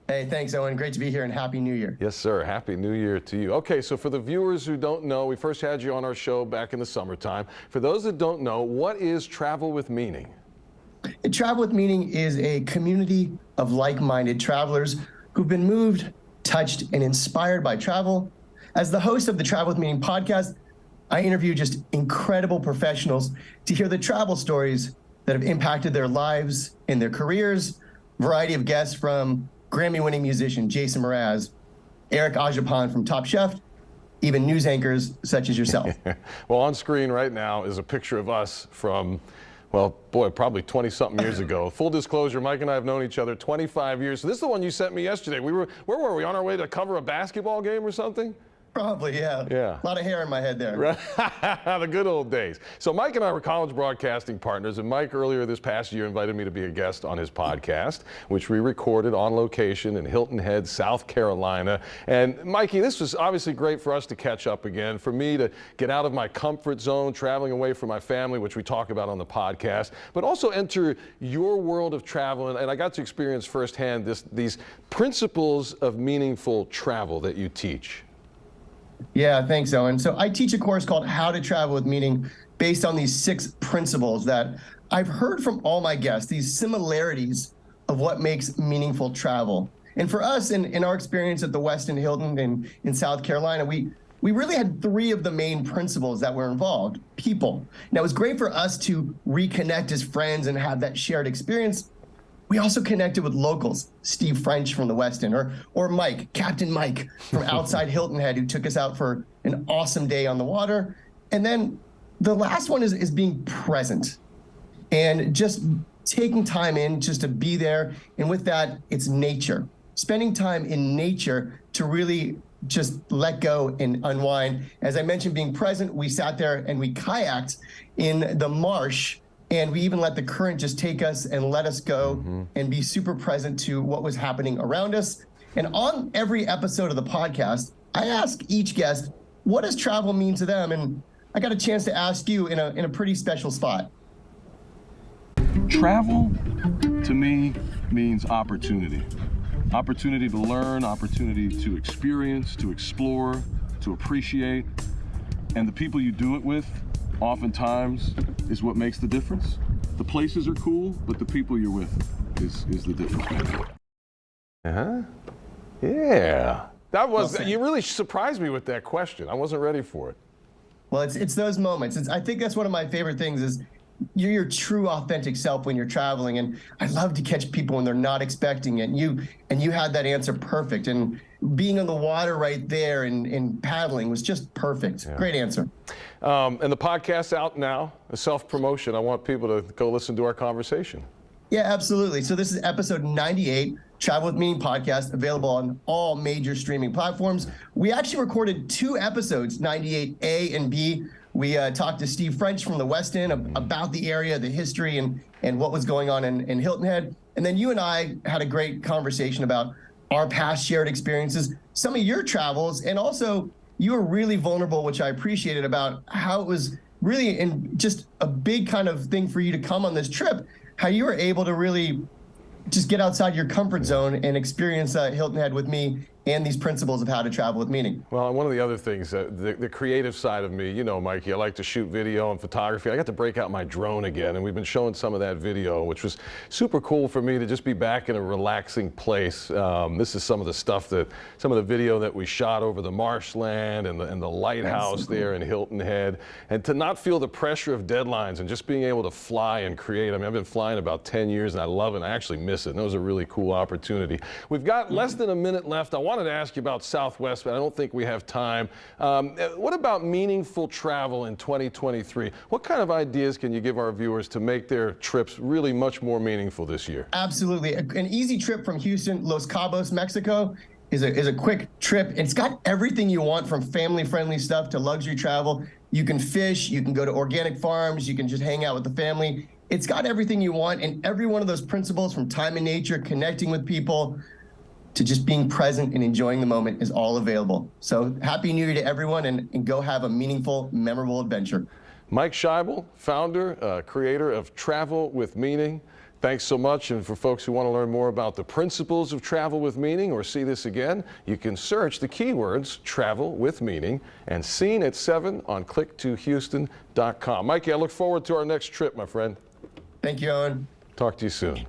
Hey, thanks, Owen. Great to be here and Happy New Year. Yes, sir. Happy New Year to you. Okay, so for the viewers who don't know, we first had you on our show back in the summertime. For those that don't know, what is Travel with Meaning? Travel with Meaning is a community of like-minded travelers who've been moved, touched, and inspired by travel. As the host of the Travel with Meaning podcast, I interview just incredible professionals to hear the travel stories that have impacted their lives and their careers. Variety of guests from Grammy-winning musician Jason Mraz, Eric Ajapan from Top Chef, even news anchors such as yourself. Well, on screen right now is a picture of us from, well, boy, probably 20-something years ago. Full disclosure, Mike and I have known each other 25 years. So this is the one you sent me yesterday. Where were we? On our way to cover a basketball game or something? Probably, yeah. Yeah. A lot of hair in my head there. Right. The good old days. So Mike and I were college broadcasting partners, and Mike earlier this past year invited me to be a guest on his podcast, which we recorded on location in Hilton Head, South Carolina. And Mikey, this was obviously great for us to catch up again, for me to get out of my comfort zone, traveling away from my family, which we talk about on the podcast, but also enter your world of travel. And I got to experience firsthand these principles of meaningful travel that you teach. Yeah, thanks, Owen. So I teach a course called How to Travel with Meaning based on these 6 principles that I've heard from all my guests, these similarities of what makes meaningful travel. And for us, in our experience at the Westin Hilton in South Carolina, we really had 3 of the main principles that were involved. People. Now, it was great for us to reconnect as friends and have that shared experience. We also connected with locals, Steve French from the Westin, or Mike, Captain Mike from outside Hilton Head, who took us out for an awesome day on the water. And then the last one is being present and just taking time in just to be there. And with that, it's nature. Spending time in nature to really just let go and unwind. As I mentioned, being present, we sat there and we kayaked in the marsh. And we even let the current just take us and let us go and be super present to what was happening around us. And on every episode of the podcast, I ask each guest, what does travel mean to them? And I got a chance to ask you in a pretty special spot. Travel, to me, means opportunity. Opportunity to learn, opportunity to experience, to explore, to appreciate. And the people you do it with, oftentimes, is what makes the difference. The places are cool, but the people you're with is the difference maker. Yeah. That was, you really surprised me with that question. I wasn't ready for it. Well, it's those moments. I think that's one of my favorite things is you're your true authentic self when you're traveling. And I love to catch people when they're not expecting it. And you had that answer perfect. And being on the water right there and paddling was just perfect. Yeah. Great answer. And the podcast's out now, a self-promotion. I want people to go listen to our conversation. Yeah, absolutely. So this is episode 98, Travel with Meaning podcast, available on all major streaming platforms. We actually recorded 2 episodes, 98A and B. We talked to Steve French from the Westin about the area, the history, and what was going on in Hilton Head. And then you and I had a great conversation about our past shared experiences, some of your travels, and also you were really vulnerable, which I appreciated, about how it was really in just a big kind of thing for you to come on this trip, how you were able to really just get outside your comfort zone and experience Hilton Head with me and these principles of how to travel with meaning. Well, one of the other things, the creative side of me, you know, Mikey, I like to shoot video and photography. I got to break out my drone again, and we've been showing some of that video, which was super cool for me to just be back in a relaxing place. This is some of the video that we shot over the marshland and the lighthouse there in Hilton Head, and to not feel the pressure of deadlines and just being able to fly and create. I mean, I've been flying about 10 years, and I love it, and I actually miss it, and it was a really cool opportunity. We've got less than a minute left. I wanted to ask you about Southwest, but I don't think we have time. What about meaningful travel in 2023? What kind of ideas can you give our viewers to make their trips really much more meaningful this year? Absolutely. An easy trip from Houston, Los Cabos, Mexico is a quick trip. It's got everything you want, from family-friendly stuff to luxury travel. You can fish, you can go to organic farms, you can just hang out with the family. It's got everything you want, and every one of those principles, from time in nature, connecting with people, to just being present and enjoying the moment, is all available. So Happy New Year to everyone, and go have a meaningful, memorable adventure. Mike Schibel, founder, creator of Travel with Meaning. Thanks so much. And for folks who want to learn more about the principles of travel with meaning or see this again, you can search the keywords travel with meaning and Scene at 7 on click2houston.com. Mikey, I look forward to our next trip, my friend. Thank you, Owen. Talk to you soon.